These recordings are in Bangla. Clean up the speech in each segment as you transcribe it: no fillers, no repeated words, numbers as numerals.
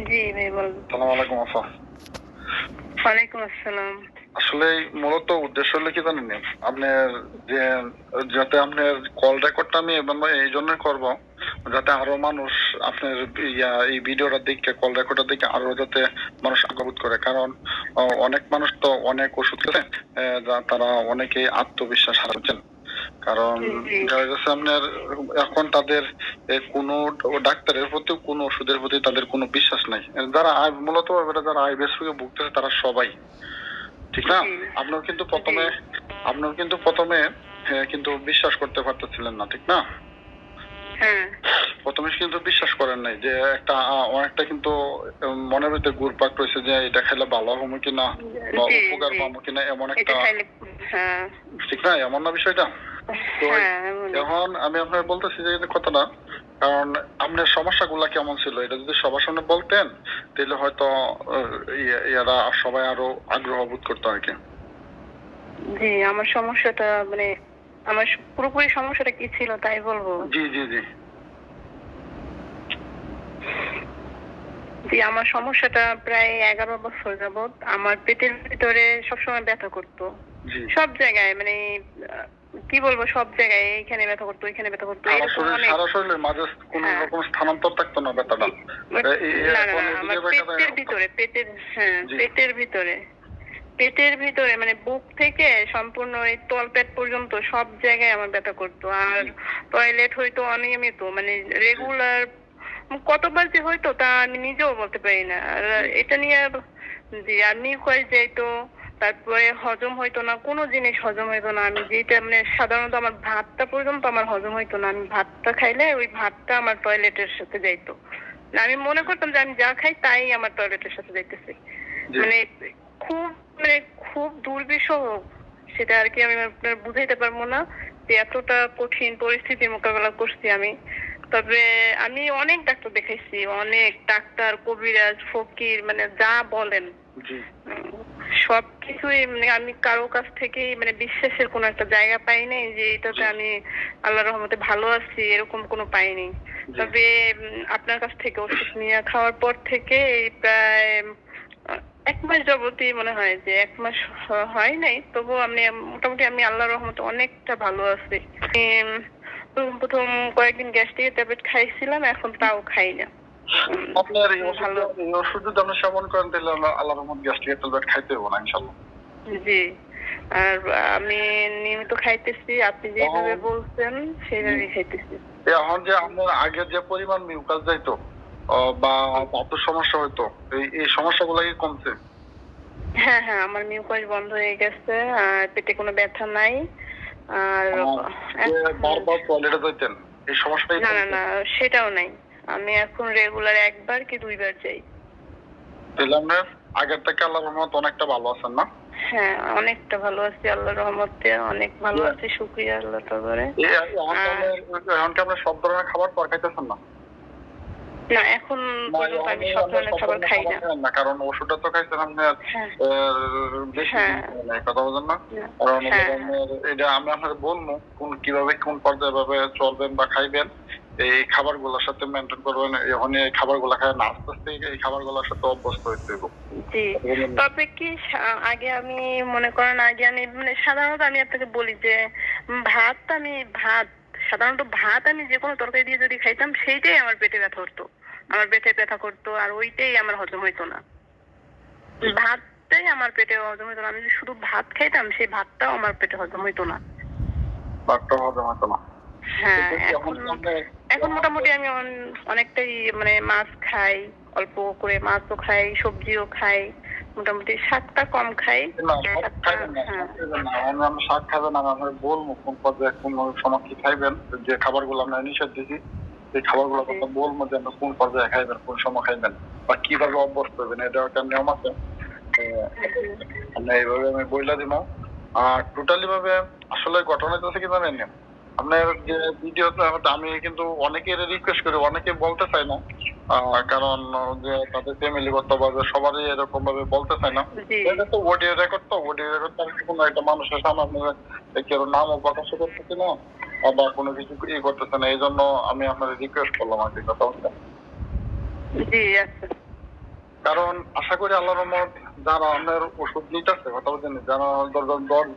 জি ভাই বলুন। সালাম আলাইকুম আপা। ওয়ালাইকুম আসসালাম। আসলে মূলত উদ্দেশ্য হলো কি জানেন? আপনার যে যাতে আপনার কল রেকর্ডটা আমি মানে এই জন্যই করব যাতে আরো মানুষ আপনার এই ভিডিওটা দেখে কল রেকর্ডটা দেখে আরো যাতে মানুষ আগ্রহ করে। কারণ অনেক মানুষ তো অনেক ওষুধ খেলে তারা অনেকেই আত্মবিশ্বাস হারাচ্ছেন। কারণ জি দেখা যাচ্ছে আপনার এখন তাদের কোনো ডাক্তারের প্রতি কোনো ওষুধের প্রতি তাদের কোনো বিশ্বাস নাই। যারা মূলত এবারে যারা আইবিএস রোগে ভুগতেছে তারা সবাই, ঠিক না? জি আপনার কিন্তু জি প্রথমে কিন্তু বিশ্বাস করতে পারতেছিলেন না, ঠিক না? হ্যাঁ প্রথমে কিন্তু বিশ্বাস করেন নাই যে একটা অনেকটা কিন্তু মনের ভিতরে ঘুরপাক রয়েছে যে এটা খেলে ভালো হবো কিনা বা জি উপকার জি পাবো কিনা, এমন এটা একটা, খাইলে হ্যাঁ ঠিক না? এমন না বিষয়টা? তো হ্যাঁ এমনই। এখন আমি আপনার বলতেছি যে এই কথাটা, কারণ আপনার সমস্যাগুলা কেমন ছিল এটা যদি সবার সামনে বলতেন তাহলে হয়তো এরা সবাই আরো আগ্রহ বোধ করতো আর কি। জি আমার সমস্যাটা মানে আমার পুরোপুরি সমস্যাটা কি ছিল তাই বলবো। জি জি জি জি আমার সমস্যাটা প্রায় 11 বছর যাবত আমার পেটের ভিতরে সবসময় ব্যথা করতো। জি সব জায়গায় মানে আহ, কি বলবো, সব জায়গায় এইখানে ব্যথা করতো ওইখানে ব্যথা করতো এরকম অনেক। সারা শরীরের মাঝে কোন হ্যাঁ রকম স্থানান্তর থাকতো না ব্যথাটা? না না এখন না এদিকে আমার ব্যথাটা পেটের ভিতরে পেটের হ্যাঁ জি পেটের ভিতরে মানে বুক থেকে সম্পূর্ণ এই তলপেট পর্যন্ত সব জায়গায় আমার ব্যথা করতো। আর জি টয়লেট হয়তো অনিয়মিত মানে জি রেগুলার কতবার যে হয়তো তা আমি নিজেও বলতে পারি না। আর জি এটা নিয়ে জি আর মিউকাস যাইতো, তারপরে হজম হইতো না, কোনো জিনিস হজম হইতো না। আমি যেটা মানে সাধারণত আমার ভাতটা পর্যন্ত আমার হজম হইতো না। আমি ভাতটা খাইলে ওই ভাতটা আমার টয়লেটের সাথে যাইতো। আমি মনে করতাম যে আমি যা খাই তাই আমার টয়লেটের সাথে যাইতেছে। জি মানে খুব মানে খুব দুর্বিষহ, সেটা আর কি আমি আপনার বুঝাইতে পারবো না যে এতটা কঠিন পরিস্থিতির মোকাবেলা করছি আমি। তবে আমি অনেক ডাক্তার দেখাইছি, অনেক ডাক্তার, কবিরাজ, ফকির মানে যা বলেন জি সবকিছুই মানে আমি কারো কাছ থেকেই মানে বিশ্বাসের কোনো একটা জায়গা পাই নাই যে এটাতে জি আমি আল্লাহর রহমতে ভালো আছি, এরকম কোনো পাইনি। জি তবে আপনার কাছ থেকে ওষুধ নিয়ে খাওয়ার পর থেকে এই প্রায় 1 মাস যাবতই মনে হয় যে 1 মাস হয় নাই, তবুও আমি মোটামুটি আমি আল্লাহর রহমতে অনেকটা ভালো আছি। প্রথম প্রথম কয়েকদিন গ্যাস্ট্রিকের ট্যাবলেট খাইছিলাম, এখন তাও খাই না। আপনার ভালো এই ওষুধ যদি আপনি সেবন করেন তাহলে আল্লাহর রহমত গ্যাস্ট্রিকের ট্যাবলেট খাইতে হবে না ইনশাআল্লাহ। জি আর আমি নিয়মিত খাইতেছি, আপনি যেভাবে এখন বলছেন সেইভাবেই খাইতেছি। এখন যে আপনার আগে যে পরিমাণ মিউকাস যাইতো বা দাঁতের সমস্যা হইতো, এই সমস্যাগুলো কি কমছে? হ্যাঁ হ্যাঁ আমার মিউকাস বন্ধ হয়ে গেছে, আর পেটে কোনো ব্যথা নাই। আর আর যে বারবার টয়লেটে যাইতেন এই সমস্যাটাই না না কমছে? না সেটাও নাই। আমি এখন রেগুলার 1 বার কি 2 বার যাই। তাহলে আপনার আগের থেকে আল্লাহর রহমত অনেকটা ভালো আছেন না? হ্যাঁ অনেকটা ভালো আছি আল্লাহর রহমতে, অনেক ভালো আছি, শুকরিয়া আল্লাহ তাবারে। এখন কি আপনার সব ধরনের খাবার তো আর খাইতেছেন না? না এখন না, পর্যন্ত আমি এখন সব আপনার ধরনের সব খাবার ধরনের খাই খাবার না। খাবেন না, কারণ ওষুধটা তো খাইছেন আপনার হ্যাঁ বেশি দিন হ্যাঁ হয় নাই, কথা বলেন না? কারণ হ্যাঁ আপনার এটা আমি আপনাকে বলবো কিভাবে কোন পর্যায়ে ভাবে চলবেন বা খাইবেন, এই খাবারগুলোর সাথে মেনটেন করবেন। এখন এই খাবারগুলো খায় না, আস্তে আস্তে এই খাবারগুলোর সাথে অভ্যস্ত হইতে হবে। জি তবে কি আগে আমি মনে করেন আগে আমি মানে সাধারণত আমি আপনাকে বলি যে ভাত সাধারণত ভাত আমি যে কোনো তরকারি দিয়ে যদি খাইতাম সেইটাই আমার পেটে ব্যথা করতো, আমার পেটে ব্যথা করতো আর ওইটাই আমার হজম হইতো না। ভাতটাই আমার পেটে হজম হইতো না, আমি যদি শুধু ভাত খাইতাম সেই ভাতটাও আমার পেটে হজম হইতো না। বাটটা হজম হতো না। হ্যাঁ এখন এখন মোটামুটি আমি অনেকটাই মানে মাছ খাই, অল্প করে মাছও খাই, সবজিও খাই, মোটামুটি শাকটা কম খাই। না, শাক শাকটা খাইবেন না, হ্যাঁ শাক খাইবেন না। অন্যান্য শাক খাবেন, আমি আপনাকে বলবো কোন পর্যায়ে কোন সময় কি খাইবেন। যে খাবারগুলো আমরা নিষেধ দিছি এই খাবারগুলোর জি কথা বলবো যে আপনি কোন পর্যায়ে খাইবেন, কোন সময় খাইবেন বা কিভাবে অভ্যস্ত হবেন, এটা একটা নিয়ম আছে। আপনি এইভাবে আমি বইলা দিব। আর টোটালি ভাবে আসলে ঘটনা হচ্ছে কি জানেন? আপনার যে ভিডিও, আমি কিন্তু অনেকের রিকোয়েস্ট করি, অনেকে বলতে চায় না। কারণ যে তাদের ফ্যামিলিগত ভাবে সবারই এরকম ভাবে বলতে চায় না। জি এটা তো অডিও রেকর্ড, তো অডিও রেকর্ড তার কোনো একটা মানুষের সামনে আপনার কেউ নামও প্রকাশ করতেছে না বা কোনো কিছু করতেছে না, এই জন্য আমি আপনার রিকোয়েস্ট করলাম আর কি, কথা বলতে। জি আচ্ছা কারণ আশা করি আল্লাহর রহমত যারা আপনার ওষুধ নিতেছে কথা বলছেন, যারা 10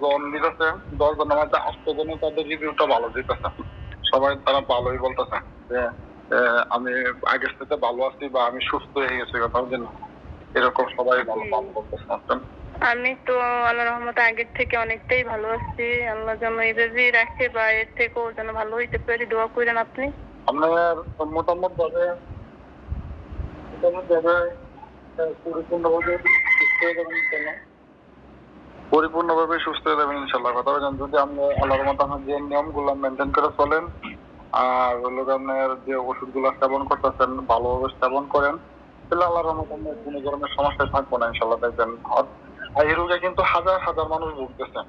জন নিতেছে, 10 জনের মধ্যে 8 জনে তাদের রিভিউটা ভালো দিতেছে। সবাই তারা ভালোই বলতেছে যে আমি আগের থেকে ভালো আছি বা আমি সুস্থ হয়ে গেছি কথা বলছেন, এরকম সবাই ভালো ভালো বলতেছে। আমি তো আল্লাহ রহমতে আগের থেকে অনেকটাই ভালো আছি। আল্লাহ যেন এইভাবেই রাখে বা এর থেকেও যেন ভালো হইতে পারি, দোয়া করেন আপনি। আপনার মোটামুটি ভাবে পরিপূর্ণভাবে সুস্থ হয়ে যাবেন ইনশাল্লাহ। পরিপূর্ণভাবে সুস্থ হয়ে যাবেন ইনশাল্লাহ। কথা বলেন যদি আপনি আল্লাহর মতো আপনার যে নিয়মগুলো মেনটেন করে চলেন আর হলো আপনার যে ওষুধগুলো সেবন করতেছেন ভালোভাবে সেবন করেন, তাহলে আল্লাহর মতো আপনার কোনো ধরনের সমস্যায় থাকবো না ইনশাল্লাহ। দেখবেন আর এই রোগে কিন্তু হাজার হাজার মানুষ ভুগতেছে,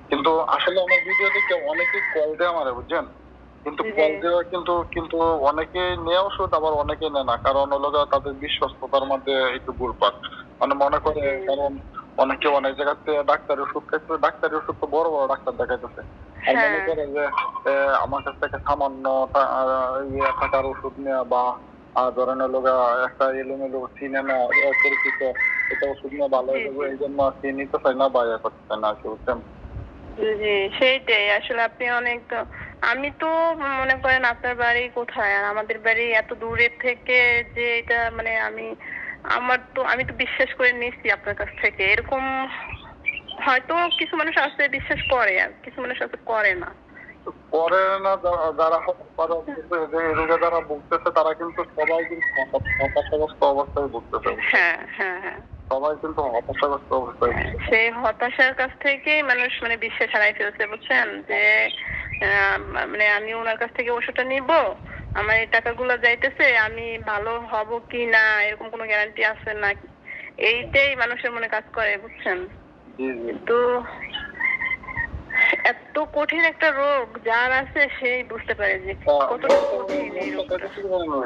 কিন্তু আসলে আমার ভিডিও দেখে অনেকেই কল দেয় আমারে, বুঝছেন? কিন্তু কল দেওয়া কিন্তু কিন্তু অনেকে নেয় ওষুধ, আবার অনেকে নেয় না, কারণ হলো তাদের বিশ্বস্ততার মধ্যে একটু ঘুরপাক মানে মনে করে। কারণ অনেকে অনেক জায়গাতে ডাক্তারি ওষুধ খাইতে, ডাক্তারি ওষুধ তো বড় বড় ডাক্তার দেখাইতেছে, আর মনে করে যে আমার কাছ থেকে সামান্য টাকার ওষুধ নেওয়া বা ধরেন হলো একটা এলোমেলো চিনে না পরিচিত এটা ওষুধ নিয়ে ভালো হয়ে যাবে, এই জন্য আর কি নিতে চাই না বা ইয়ে করতে চাই না আর কি, বুঝছেন? জি, সেইটাই আসলে আপনি অনেক আমি তো মনে করেন আপনার বাড়ি কোথায় আর আমাদের বাড়ি এত দূরের থেকে, যে এটা মানে আমি তো বিশ্বাস করে নিচ্ছি আপনার কাছ থেকে। এরকম হয়তো কিছু মানুষ আছে বিশ্বাস করে আর কিছু মানুষ আছে করে না। করে না যারা এই রোগে যারা ভুগতেছে তারা কিন্তু সবাই কিন্তু হতাশাগ্রস্ত অবস্থায় ভুগতেছে। হ্যাঁ হ্যাঁ হ্যাঁ, সবাই কিন্তু হতাশাগ্রস্ত অবস্থায় ভুগতেছে। সেই হতাশার কাছ থেকেই মানুষ মানে বিশ্বাস হারাই ফেলছে, বুঝছেন? যে মানে আমি ওনার কাছ থেকে ওষুধটা নিব, আমার এই টাকাগুলো যাইতেছে, আমি ভালো হব কি না এরকম কোনো গ্যারান্টি আছে না, এইটাই মানুষের মনে কাজ করে, বুঝছেন? জি জি। কিন্তু এত কঠিন একটা রোগ যার আছে সেই বুঝতে পারে যে কতটা কঠিন এই রোগটা।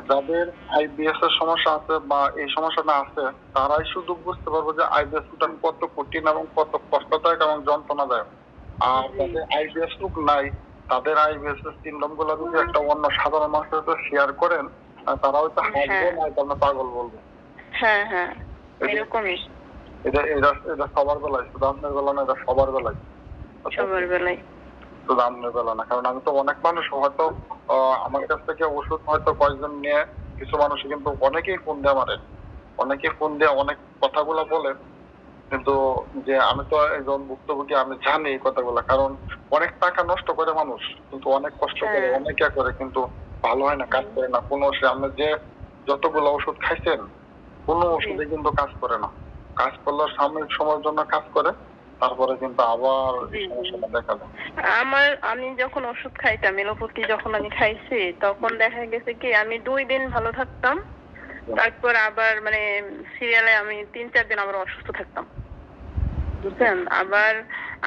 যাদের আইবিএস এর সমস্যা আছে বা এই সমস্যাটা আছে তারাই শুধু বুঝতে পারবো যে আইবিএস টা কত কঠিন এবং কত কষ্টদায়ক এবং যন্ত্রণাদায়ক। আর যাদের আইবিএস রোগ নাই, তাদের আইবিএস এর সিনড্রোম গুলো যদি একটা অন্য সাধারণ মানুষের সাথে শেয়ার করেন, তারা হয়তো হাসবে না, তাহলে পাগল বলবে। হ্যাঁ হ্যাঁ, এরকমই। এটা এটা এটা সবার বেলায়, শুধু আপনার বেলা না, এটা সবার বেলায়। সবার বেলায় শুধু আপনার বেলা না, কারণ আমি তো অনেক মানুষ হয়তো আমার কাছ থেকে ওষুধ হয়তো কয়েকজন নিয়ে, কিছু মানুষ কিন্তু অনেকেই ফোন দেয় আমারে, অনেকেই ফোন দিয়ে অনেক কথাগুলো বলে, কিন্তু যে আমি তো একজন ভুক্তভোগী, আমি জানি এই কথাগুলো, কারণ অনেক টাকা নষ্ট করে মানুষ, কিন্তু অনেক কষ্ট করে অনেকে করে, কিন্তু ভালো হয় না, কাজ করে না কোনো ওষুধ। আপনি যে যতগুলো ওষুধ খাইছেন কোনো ওষুধে কিন্তু কাজ করে না, কাজ করলে সাময়িক সময়ের জন্য কাজ করে, তারপরে কিন্তু আবার সমস্যাটা দেখা যায়। আমি যখন ওষুধ খাইতাম এলোপ্যাথি যখন আমি খাইছি, তখন দেখা গেছে কি আমি 2 দিন ভালো থাকতাম, তারপর আবার মানে সিরিয়ালে আমি 3-4 দিন আবার অসুস্থ থাকতাম, বুঝছেন? আবার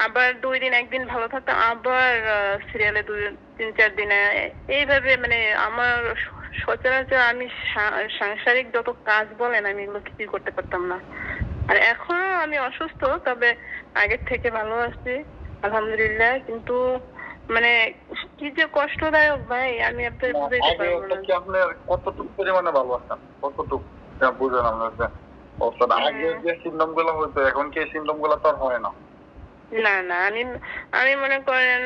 আবার 2 দিন 1 দিন ভালো থাকতাম, আবার সিরিয়ালে 3-4 দিনে, এইভাবে মানে আমার সচরাচর আমি সাংসারিক যত কাজ বলেন আমি এগুলো কিছুই করতে পারতাম না। আর এখনো আমি অসুস্থ, তবে আগের থেকে ভালো আছি আলহামদুলিল্লাহ। কিন্তু মানে কি যে কষ্টদায়ক ভাই, আমি আপনাকে বুঝাইতে পারবো না। আপনি কতটুকু পরিমাণে ভালো আছেন, কতটুকু বুঝেন আপনার যে অবস্থাটা? আগে যে সিনড্রোম গুলো হতো এখন কি এই সিনড্রোম গুলো তো আর হয় না? না না, আমি মনে করেন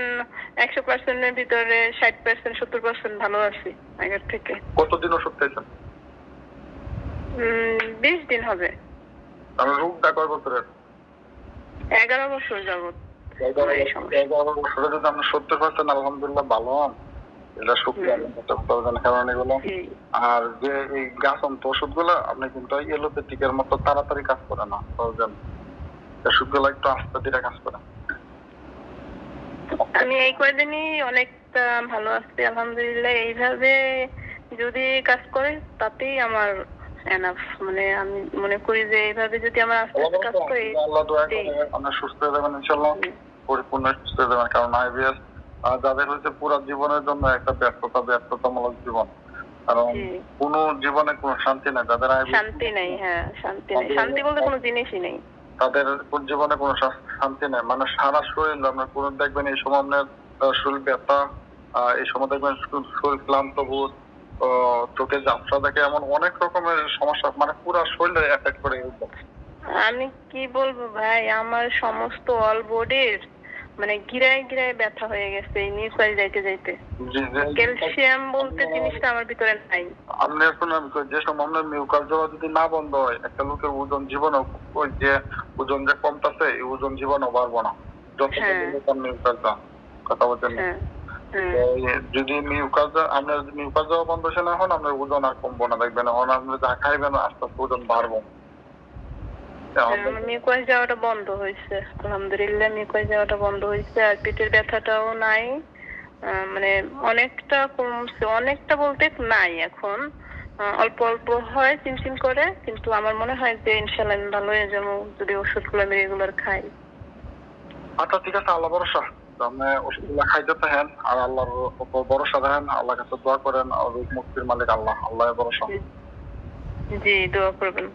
100%-এর ভিতরে 60% 70% ভালো আছি আগের থেকে। কতদিন ওষুধ খাইছেন? 20 দিন হবে। আমি রোগটা কয় বছরের? 11 বছর যাবত। 11 বছরে যদি আপনি 70% আলহামদুলিল্লাহ ভালো হন, এটা শুক্রিয়া আদায় করতে পারবেন, কারণ এগুলো আর যে এই গাছন্ত ওষুধ গুলো আপনি কিন্তু এলোপ্যাথিকের মতো তাড়াতাড়ি কাজ করে না, বুঝলেন? ওষুধ গুলো একটু আস্তে ধীরে কাজ করে। আমি এই কয়দিনই অনেকটা ভালো আছি আলহামদুলিল্লাহ। এইভাবে যদি কাজ করে তাতেই আমার এনাফ, মানে আমি মনে করি যে এইভাবে যদি আমার আস্তে আস্তে কাজ করে, আল্লাহ দয়া করে আপনি সুস্থ হয়ে যাবেন ইনশাআল্লাহ, পরিপূর্ণ সুস্থ হয়ে যাবেন। কারণ আইবিএস যাদের হচ্ছে পুরো জীবনের জন্য একটা ব্যর্থতামূলক জীবন, কারণ কোন জীবনে কোনো শান্তি নাই। যাদের শান্তি নাই, হ্যাঁ শান্তি নাই, শান্তি বলতে কোনো জিনিসই নেই। তাদের জীবনে কোনো শান্তি নেই, মানে সারা শরীর আপনার কোনো দেখবেন এই সময় আপনার শরীর ব্যথা, এই সময় দেখবেন শরীর ক্লান্ত বোধ, চোখে যাত্রা দেখে, এমন অনেক রকমের সমস্যা, মানে পুরো শরীরে এফেক্ট করে এরকম। আমি কি বলবো ভাই, আমার সমস্ত অল বডির মানে গিরায় গিরায় ব্যথা হয়ে গেছে এই নিউজ যাইতে যাইতে। জি জি। ক্যালসিয়াম বলতে জিনিসটা আমার ভিতরে নাই। আপনি এখন আমি কই, যে সময় আপনার মিউকাস যাওয়া যদি না বন্ধ হয়, একটা লোকের ওজন জীবনও, ওই যে ওজন যে কমতেছে, এই ওজন জীবনও বাড়বো না, যত হ্যাঁ। মিউকাস যাওয়া। কথা বলছেন না? হ্যাঁ হ্যাঁ। তো যদি মিউকাস আপনার যদি মিউকাস যাওয়া বন্ধ হচ্ছে না, এখন আপনার ওজন আর কমবো না, দেখবেন এখন আপনি যা খাইবেন আস্তে আস্তে ওজন বাড়বো। আমার মিউকাস যাওয়াটা বন্ধ হয়েছে, আলহামদুলিল্লাহ মিউকাস যাওয়াটা বন্ধ হয়েছে, আর পেটের ব্যথাটাও নাই। মানে অনেকটা কমছে, অনেকটা বলতে নাই এখন। অল্প অল্প হয় চিনচিন করে, কিন্তু আমার মনে হয় যে ইনশাল্লাহ আমি ভালো হয়ে যাবো যদি ওষুধগুলো আমি রেগুলার খাই। আচ্ছা ঠিক আছে, আল্লাহ ভরসা। আপনি ওষুধগুলো খাইতে থাকেন আর আল্লাহর উপর ভরসা রাখেন, আল্লাহর কাছে দোয়া করেন, আর রোগ মুক্তির মালিক আল্লাহ, আল্লাহ ভরসা। জি, দোয়া করবেন।